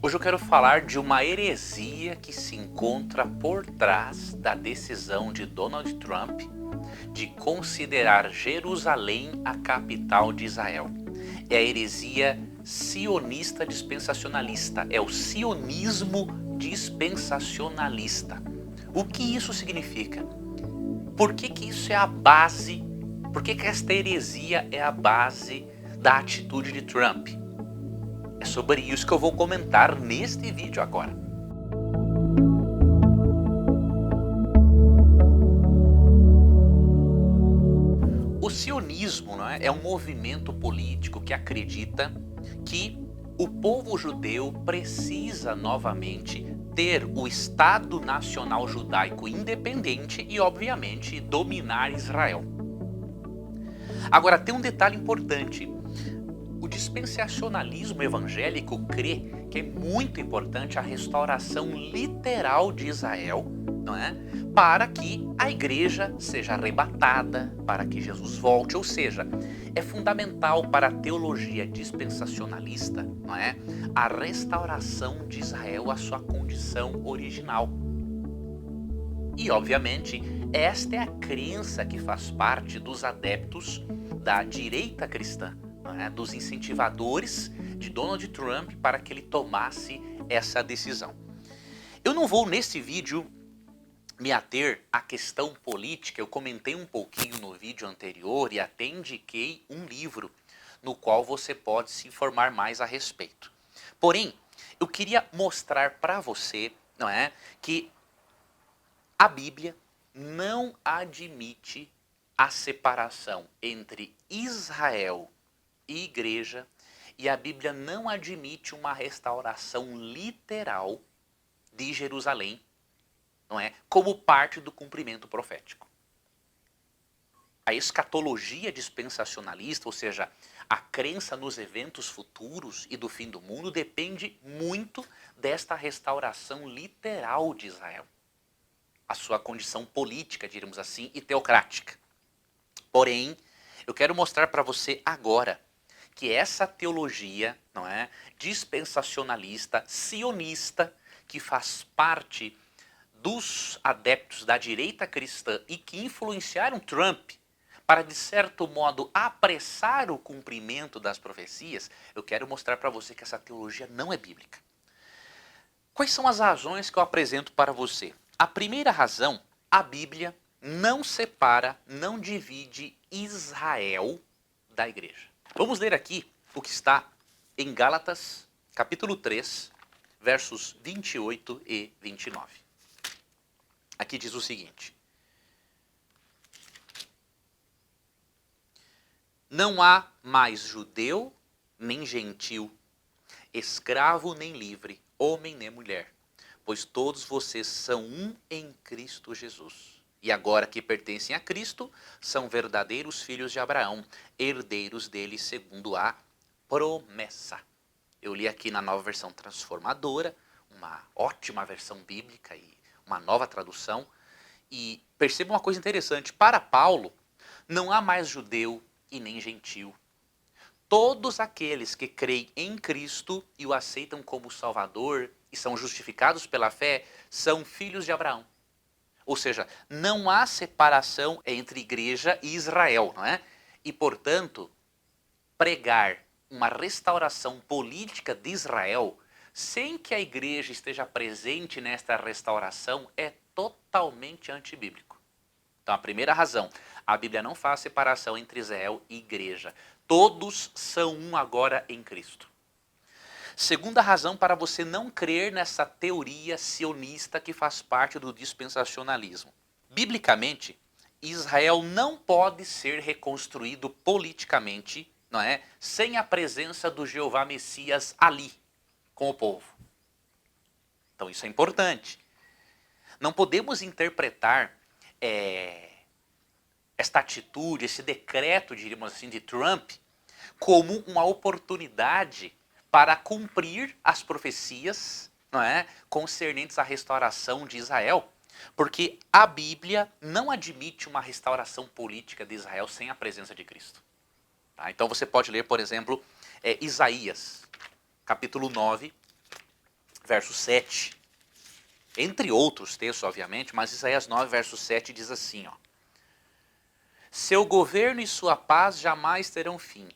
Hoje eu quero falar de uma heresia que se encontra por trás da decisão de Donald Trump de considerar Jerusalém a capital de Israel. É a heresia sionista dispensacionalista, é o sionismo dispensacionalista. O que isso significa? Por que isso é a base? Por que esta heresia é a base da atitude de Trump? É sobre isso que eu vou comentar neste vídeo agora. O sionismo, é um movimento político que acredita que o povo judeu precisa novamente ter o Estado Nacional Judaico independente e, obviamente, dominar Israel. Agora, tem um detalhe importante. O dispensacionalismo evangélico crê que é muito importante a restauração literal de Israel, não é? Para que a igreja seja arrebatada, para que Jesus volte, ou seja, é fundamental para a teologia dispensacionalista, não é? A restauração de Israel à sua condição original. E, obviamente, esta é a crença que faz parte dos adeptos da direita cristã, dos incentivadores de Donald Trump para que ele tomasse essa decisão. Eu não vou nesse vídeo me ater à questão política, eu comentei um pouquinho no vídeo anterior e até indiquei um livro no qual você pode se informar mais a respeito. Porém, eu queria mostrar para você, que a Bíblia não admite a separação entre Israel e igreja, e a Bíblia não admite uma restauração literal de Jerusalém, como parte do cumprimento profético. A escatologia dispensacionalista, ou seja, a crença nos eventos futuros e do fim do mundo, depende muito desta restauração literal de Israel, a sua condição política, diríamos assim, e teocrática. Porém, eu quero mostrar para você agora que essa teologia, dispensacionalista, sionista, que faz parte dos adeptos da direita cristã e que influenciaram Trump para, de certo modo, apressar o cumprimento das profecias, eu quero mostrar para você que essa teologia não é bíblica. Quais são as razões que eu apresento para você? A primeira razão, a Bíblia não separa, não divide Israel da igreja. Vamos ler aqui o que está em Gálatas, capítulo 3, versos 28 e 29. Aqui diz o seguinte: não há mais judeu nem gentil, escravo nem livre, homem nem mulher, pois todos vocês são um em Cristo Jesus. E agora que pertencem a Cristo, são verdadeiros filhos de Abraão, herdeiros dele segundo a promessa. Eu li aqui na Nova Versão Transformadora, uma ótima versão bíblica e uma nova tradução. E perceba uma coisa interessante, para Paulo, não há mais judeu e nem gentil. Todos aqueles que creem em Cristo e o aceitam como Salvador e são justificados pela fé, são filhos de Abraão. Ou seja, não há separação entre igreja e Israel, E, portanto, pregar uma restauração política de Israel sem que a igreja esteja presente nesta restauração é totalmente antibíblico. Então, a primeira razão, a Bíblia não faz separação entre Israel e igreja. Todos são um agora em Cristo. Segunda razão para você não crer nessa teoria sionista que faz parte do dispensacionalismo. Biblicamente, Israel não pode ser reconstruído politicamente, sem a presença do Jeová Messias ali, com o povo. Então isso é importante. Não podemos interpretar esta atitude, esse decreto, diríamos assim, de Trump, como uma oportunidade para cumprir as profecias, concernentes à restauração de Israel, porque a Bíblia não admite uma restauração política de Israel sem a presença de Cristo. Então você pode ler, por exemplo, Isaías, capítulo 9, verso 7. Entre outros textos, obviamente, mas Isaías 9, verso 7 diz assim, ó. Seu governo e sua paz jamais terão fim.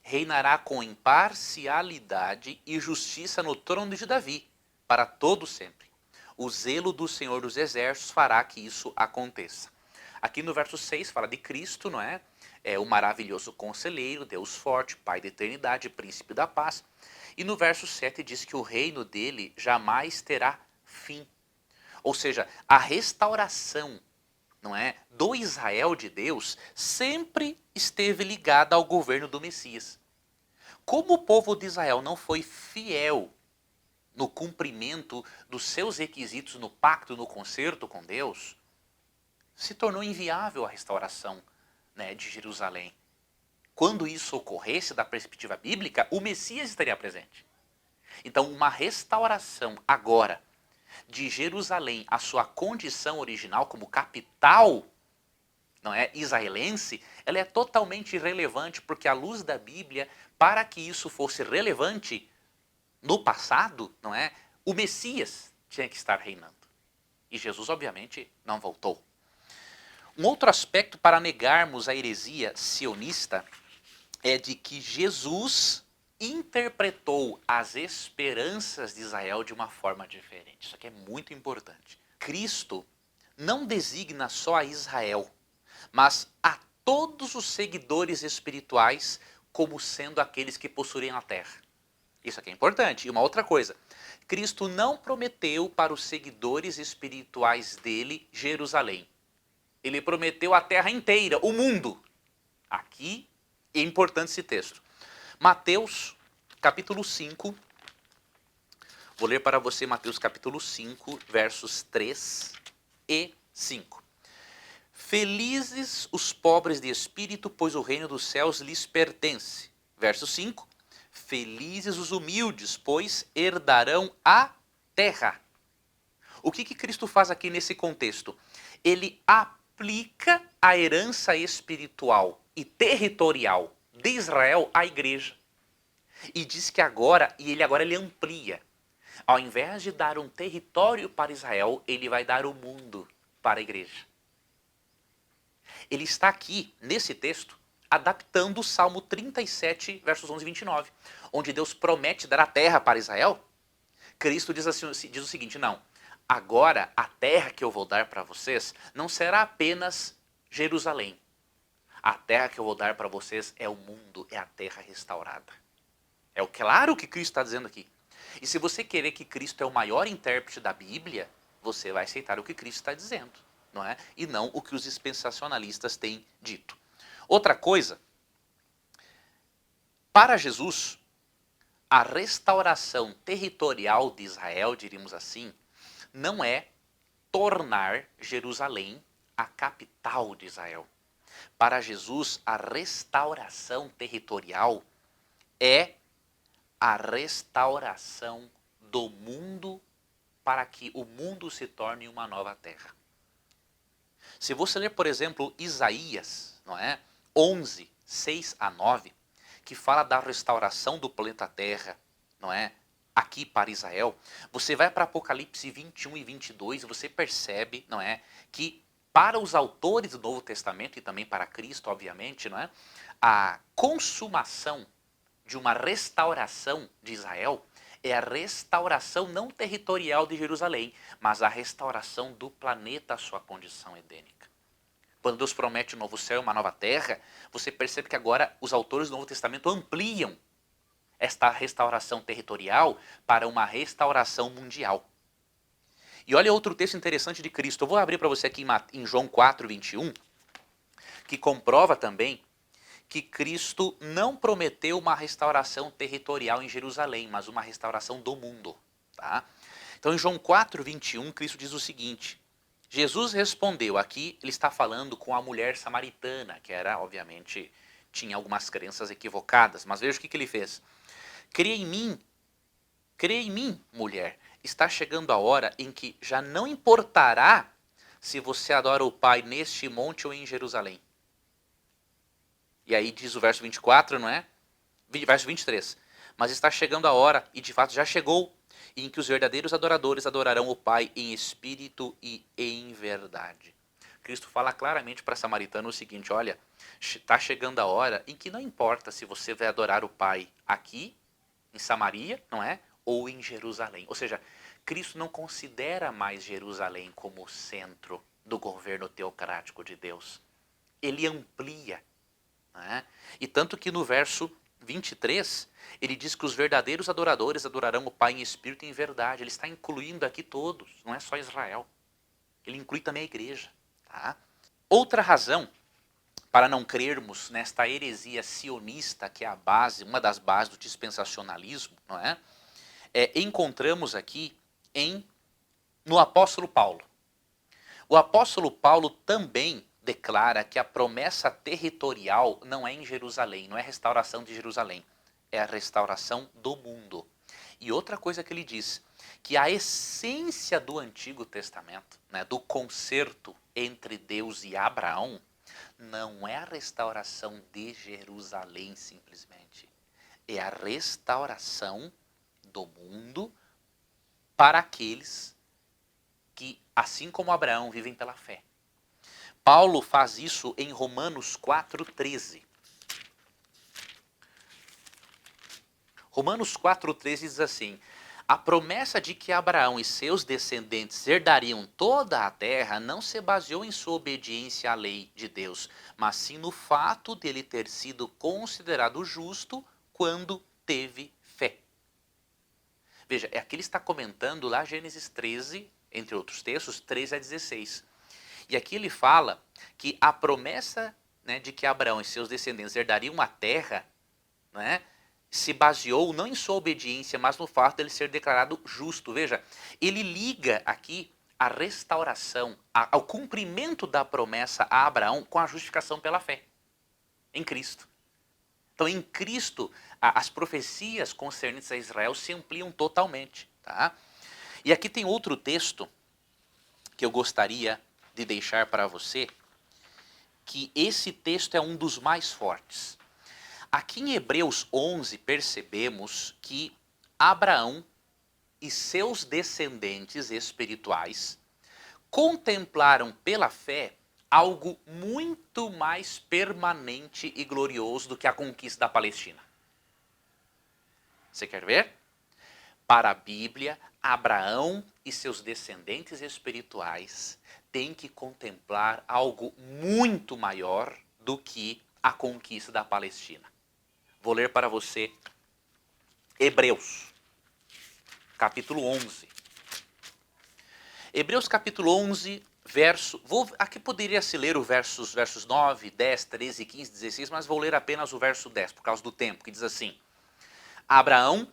Reinará com imparcialidade e justiça no trono de Davi, para todo sempre. O zelo do Senhor dos Exércitos fará que isso aconteça. Aqui no verso 6 fala de Cristo, não é? É o maravilhoso conselheiro, Deus forte, Pai da eternidade, príncipe da paz. E no verso 7 diz que o reino dele jamais terá fim. Ou seja, a restauração, não é, do Israel de Deus sempre esteve ligada ao governo do Messias. Como o povo de Israel não foi fiel no cumprimento dos seus requisitos no pacto, no concerto com Deus, se tornou inviável a restauração, né, de Jerusalém. Quando isso ocorresse da perspectiva bíblica, o Messias estaria presente. Então, uma restauração agora de Jerusalém à sua condição original como capital, não é, israelense, ela é totalmente irrelevante, porque à luz da Bíblia, para que isso fosse relevante no passado, não é, o Messias tinha que estar reinando. E Jesus, obviamente, não voltou. Um outro aspecto para negarmos a heresia sionista é de que Jesus interpretou as esperanças de Israel de uma forma diferente. Isso aqui é muito importante. Cristo não designa só a Israel, mas a todos os seguidores espirituais como sendo aqueles que possuem a terra. Isso aqui é importante. E uma outra coisa, Cristo não prometeu para os seguidores espirituais dele Jerusalém. Ele prometeu a terra inteira, o mundo. Aqui é importante esse texto. Mateus, capítulo 5. Vou ler para você Mateus, capítulo 5, versos 3 e 5. Felizes os pobres de espírito, pois o reino dos céus lhes pertence. Verso 5. Felizes os humildes, pois herdarão a terra. O que Cristo faz aqui nesse contexto? Ele aplica a herança espiritual e territorial de Israel à igreja. E diz que agora ele amplia. Ao invés de dar um território para Israel, ele vai dar o mundo para a igreja. Ele está aqui, nesse texto, adaptando o Salmo 37, versos 11 e 29, onde Deus promete dar a terra para Israel. Cristo diz o seguinte, não, agora a terra que eu vou dar para vocês não será apenas Jerusalém. A terra que eu vou dar para vocês é o mundo, é a terra restaurada. É claro que Cristo está dizendo aqui. E se você querer que Cristo é o maior intérprete da Bíblia, você vai aceitar o que Cristo está dizendo, não é? E não o que os dispensacionalistas têm dito. Outra coisa, para Jesus, a restauração territorial de Israel, diríamos assim, não é tornar Jerusalém a capital de Israel. Para Jesus, a restauração territorial é a restauração do mundo para que o mundo se torne uma nova terra. Se você ler, por exemplo, Isaías, não é? 11, 6 a 9, que fala da restauração do planeta Terra, não é? Aqui para Israel, você vai para Apocalipse 21 e 22 e você percebe, não é? Que para os autores do Novo Testamento e também para Cristo, obviamente, não é? A consumação de uma restauração de Israel é a restauração não territorial de Jerusalém, mas a restauração do planeta à sua condição edênica. Quando Deus promete um novo céu e uma nova terra, você percebe que agora os autores do Novo Testamento ampliam esta restauração territorial para uma restauração mundial. E olha outro texto interessante de Cristo. Eu vou abrir para você aqui em João 4, 21, que comprova também que Cristo não prometeu uma restauração territorial em Jerusalém, mas uma restauração do mundo. Tá? Então em João 4, 21, Cristo diz o seguinte, Jesus respondeu, aqui ele está falando com a mulher samaritana, que era, obviamente, tinha algumas crenças equivocadas, mas veja o que ele fez. Creia em mim, mulher, está chegando a hora em que já não importará se você adora o Pai neste monte ou em Jerusalém. E aí diz o verso 24, não é? Verso 23. Mas está chegando a hora, e de fato já chegou, em que os verdadeiros adoradores adorarão o Pai em espírito e em verdade. Cristo fala claramente para a samaritana o seguinte: olha, está chegando a hora em que não importa se você vai adorar o Pai aqui, em Samaria, não é? Ou em Jerusalém. Ou seja, Cristo não considera mais Jerusalém como o centro do governo teocrático de Deus. Ele amplia. Não é? E tanto que no verso 23, ele diz que os verdadeiros adoradores adorarão o Pai em espírito e em verdade. Ele está incluindo aqui todos, não é só Israel. Ele inclui também a igreja. Tá? Outra razão para não crermos nesta heresia sionista, que é a base, uma das bases do dispensacionalismo, não é? Encontramos aqui no apóstolo Paulo. O apóstolo Paulo também declara que a promessa territorial não é em Jerusalém, não é a restauração de Jerusalém, é a restauração do mundo. E outra coisa que ele diz, que a essência do Antigo Testamento, né, do concerto entre Deus e Abraão, não é a restauração de Jerusalém simplesmente, é a restauração do mundo para aqueles que, assim como Abraão, vivem pela fé. Paulo faz isso em Romanos 4,13. Romanos 4,13 diz assim: a promessa de que Abraão e seus descendentes herdariam toda a terra não se baseou em sua obediência à lei de Deus, mas sim no fato dele ter sido considerado justo quando teve fé. Veja, aqui ele está comentando lá Gênesis 13, entre outros textos, 13 a 16. E aqui ele fala que a promessa, né, de que Abraão e seus descendentes herdariam a terra, né, se baseou não em sua obediência, mas no fato de ele ser declarado justo. Veja, ele liga aqui a restauração, ao cumprimento da promessa a Abraão com a justificação pela fé em Cristo. Então, em Cristo, as profecias concernentes a Israel se ampliam totalmente. Tá? E aqui tem outro texto que eu gostaria de deixar para você, que esse texto é um dos mais fortes. Aqui em Hebreus 11 percebemos que Abraão e seus descendentes espirituais contemplaram pela fé algo muito mais permanente e glorioso do que a conquista da Palestina. Você quer ver? Para a Bíblia, Abraão e seus descendentes espirituais têm que contemplar algo muito maior do que a conquista da Palestina. Vou ler para você Hebreus, capítulo 11. Hebreus, capítulo 11, aqui poderia se ler os versos 9, 10, 13, 15, 16, mas vou ler apenas o verso 10, por causa do tempo, que diz assim: Abraão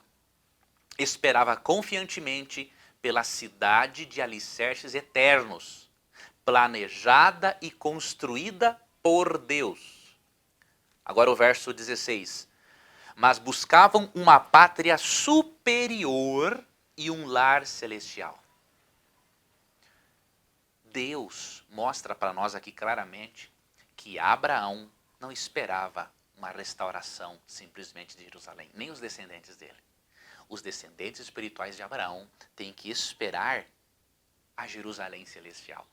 esperava confiantemente pela cidade de alicerces eternos, planejada e construída por Deus. Agora o verso 16. Mas buscavam uma pátria superior e um lar celestial. Deus mostra para nós aqui claramente que Abraão não esperava uma restauração simplesmente de Jerusalém, nem os descendentes dele. Os descendentes espirituais de Abraão têm que esperar a Jerusalém celestial.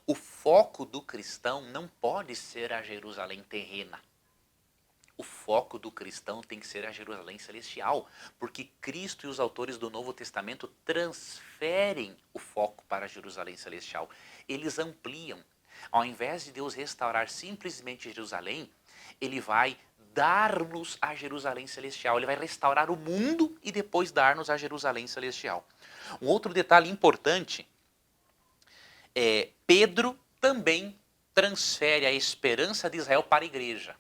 O foco do cristão não pode ser a Jerusalém terrena. O foco do cristão tem que ser a Jerusalém celestial, porque Cristo e os autores do Novo Testamento transferem o foco para a Jerusalém celestial. Eles ampliam. Ao invés de Deus restaurar simplesmente Jerusalém, ele vai dar-nos a Jerusalém celestial. Ele vai restaurar o mundo e depois dar-nos a Jerusalém celestial. Um outro detalhe importante é Pedro também transfere a esperança de Israel para a igreja.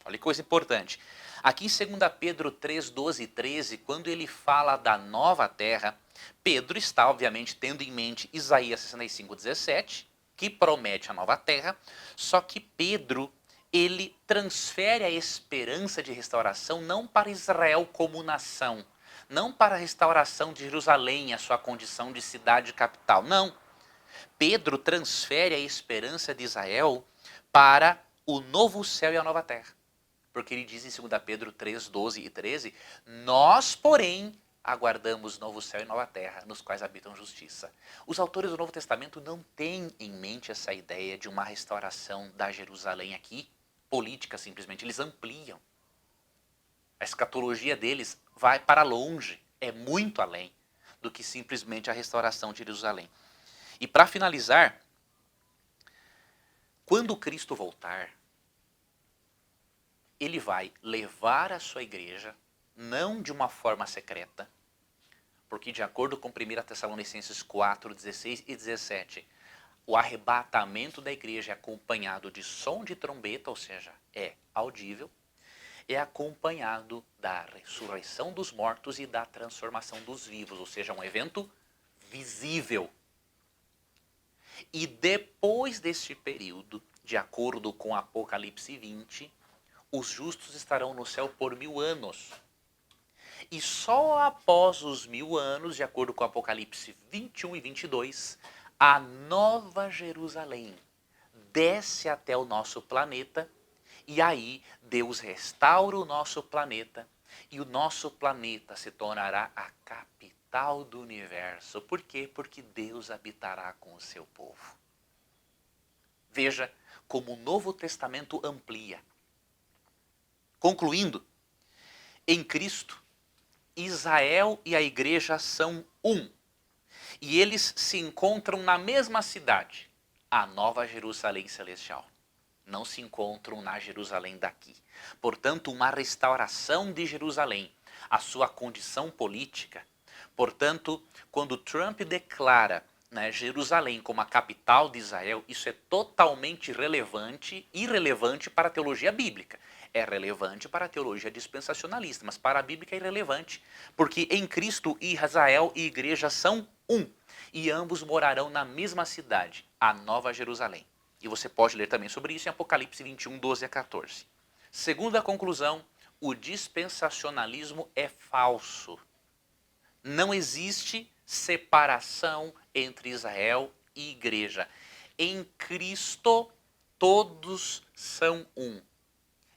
Olha que coisa importante. Aqui em 2 Pedro 3, 12 e 13, quando ele fala da nova terra, Pedro está, obviamente, tendo em mente Isaías 65, 17, que promete a nova terra, só que Pedro, ele transfere a esperança de restauração não para Israel como nação, não para a restauração de Jerusalém, a sua condição de cidade capital, não. Pedro transfere a esperança de Israel para o novo céu e a nova terra. Porque ele diz em 2 Pedro 3, 12 e 13, nós, porém, aguardamos novo céu e nova terra, nos quais habitam justiça. Os autores do Novo Testamento não têm em mente essa ideia de uma restauração da Jerusalém aqui, política simplesmente, eles ampliam. A escatologia deles vai para longe, é muito além do que simplesmente a restauração de Jerusalém. E para finalizar, quando Cristo voltar, ele vai levar a sua igreja, não de uma forma secreta, porque de acordo com 1 Tessalonicenses 4, 16 e 17, o arrebatamento da igreja é acompanhado de som de trombeta, ou seja, é audível, é acompanhado da ressurreição dos mortos e da transformação dos vivos, ou seja, um evento visível. E depois deste período, de acordo com Apocalipse 20, os justos estarão no céu por 1000 anos. E só após os 1000 anos, de acordo com Apocalipse 21 e 22, a nova Jerusalém desce até o nosso planeta. E aí Deus restaura o nosso planeta e o nosso planeta se tornará a capital do universo. Por quê? Porque Deus habitará com o seu povo. Veja como o Novo Testamento amplia. Concluindo, em Cristo, Israel e a igreja são um. E eles se encontram na mesma cidade, a Nova Jerusalém Celestial. Não se encontram na Jerusalém daqui. Portanto, uma restauração de Jerusalém, a sua condição política. Portanto, quando Trump declara, né, Jerusalém como a capital de Israel, isso é totalmente irrelevante para a teologia bíblica. É relevante para a teologia dispensacionalista, mas para a bíblica é irrelevante, porque em Cristo Israel e igreja são um, e ambos morarão na mesma cidade, a Nova Jerusalém. E você pode ler também sobre isso em Apocalipse 21, 12 a 14. Segunda conclusão, o dispensacionalismo é falso. Não existe separação entre Israel e igreja. Em Cristo, todos são um.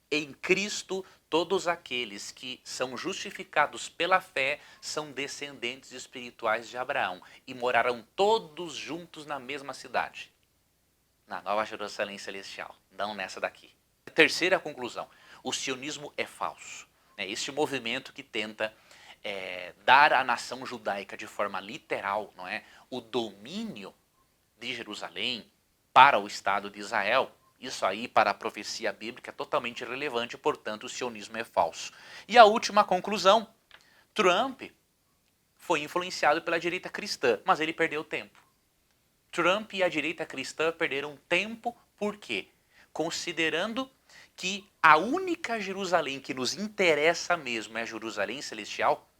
Em Cristo, todos aqueles que são justificados pela fé são descendentes espirituais de Abraão e morarão todos juntos na mesma cidade, na Nova Jerusalém Celestial, não nessa daqui. Terceira conclusão, o sionismo é falso. Este movimento que tenta dar à nação judaica de forma literal, não é, o domínio de Jerusalém para o Estado de Israel, isso aí para a profecia bíblica é totalmente irrelevante, portanto o sionismo é falso. E a última conclusão, Trump foi influenciado pela direita cristã, mas ele perdeu tempo. Trump e a direita cristã perderam tempo, por quê? Considerando que a única Jerusalém que nos interessa mesmo é a Jerusalém Celestial,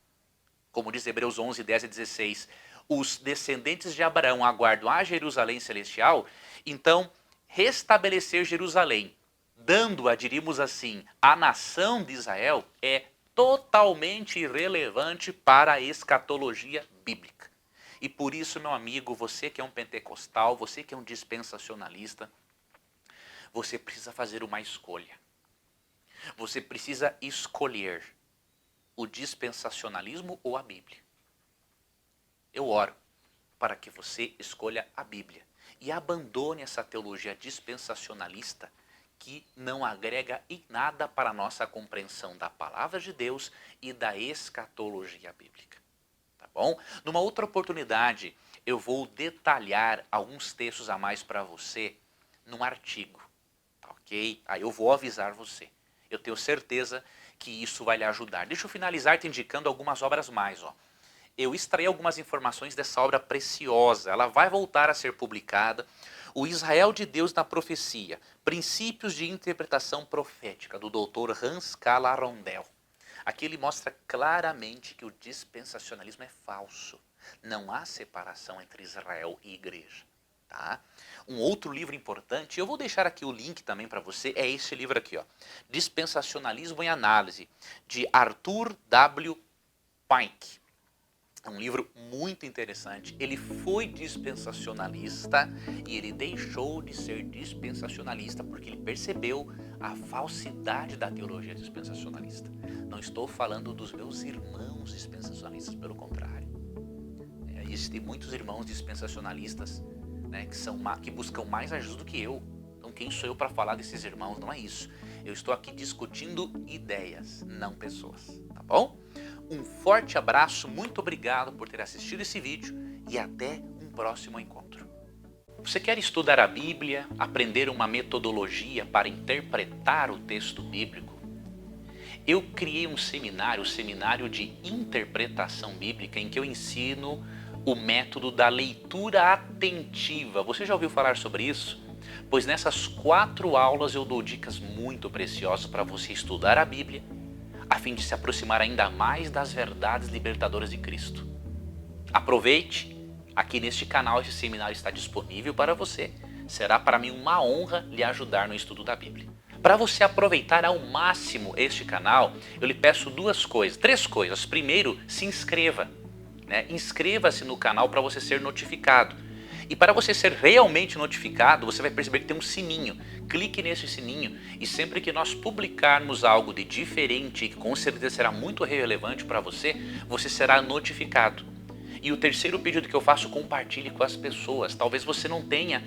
como diz Hebreus 11, 10 e 16, os descendentes de Abraão aguardam a Jerusalém Celestial, então restabelecer Jerusalém, dando-a, diríamos assim, à nação de Israel, é totalmente irrelevante para a escatologia bíblica. E por isso, meu amigo, você que é um pentecostal, você que é um dispensacionalista, você precisa fazer uma escolha. Você precisa escolher o dispensacionalismo ou a Bíblia. Eu oro para que você escolha a Bíblia e abandone essa teologia dispensacionalista que não agrega em nada para a nossa compreensão da palavra de Deus e da escatologia bíblica. Tá bom? Numa outra oportunidade, eu vou detalhar alguns textos a mais para você num artigo, tá ok? Aí eu vou avisar você. Eu tenho certeza que isso vai lhe ajudar. Deixa eu finalizar te indicando algumas obras mais, ó. Eu extraí algumas informações dessa obra preciosa. Ela vai voltar a ser publicada. O Israel de Deus na Profecia. Princípios de Interpretação Profética, do Dr. Hans Kala Rondel. Aqui ele mostra claramente que o dispensacionalismo é falso. Não há separação entre Israel e igreja. Tá? Um outro livro importante, eu vou deixar aqui o link também para você, é esse livro aqui, ó, Dispensacionalismo em Análise, de Arthur W. Pike. É um livro muito interessante. Ele foi dispensacionalista e ele deixou de ser dispensacionalista porque ele percebeu a falsidade da teologia dispensacionalista. Não estou falando dos meus irmãos dispensacionalistas, pelo contrário. Existem muitos irmãos dispensacionalistas, né, que buscam mais ajuda do que eu. Então quem sou eu para falar desses irmãos? Não é isso. Eu estou aqui discutindo ideias, não pessoas, tá bom? Um forte abraço, muito obrigado por ter assistido esse vídeo e até um próximo encontro. Você quer estudar a Bíblia, aprender uma metodologia para interpretar o texto bíblico? Eu criei um seminário, o Seminário de Interpretação Bíblica, em que eu ensino o método da leitura atentiva. Você já ouviu falar sobre isso? Pois nessas 4 aulas eu dou dicas muito preciosas para você estudar a Bíblia, a fim de se aproximar ainda mais das verdades libertadoras de Cristo. Aproveite, aqui neste canal esse seminário está disponível para você. Será para mim uma honra lhe ajudar no estudo da Bíblia. Para você aproveitar ao máximo este canal, eu lhe peço 3 coisas. Primeiro, se inscreva, né? Inscreva-se no canal para você ser notificado. E para você ser realmente notificado, você vai perceber que tem um sininho. Clique nesse sininho e sempre que nós publicarmos algo de diferente, que com certeza será muito relevante para você, você será notificado. E o terceiro pedido que eu faço, compartilhe com as pessoas. Talvez você não tenha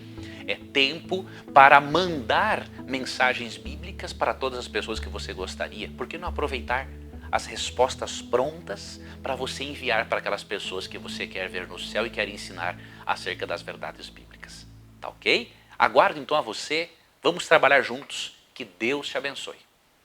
tempo para mandar mensagens bíblicas para todas as pessoas que você gostaria. Por que não aproveitar as respostas prontas para você enviar para aquelas pessoas que você quer ver no céu e quer ensinar acerca das verdades bíblicas? Tá ok? Aguardo então a você, vamos trabalhar juntos, que Deus te abençoe.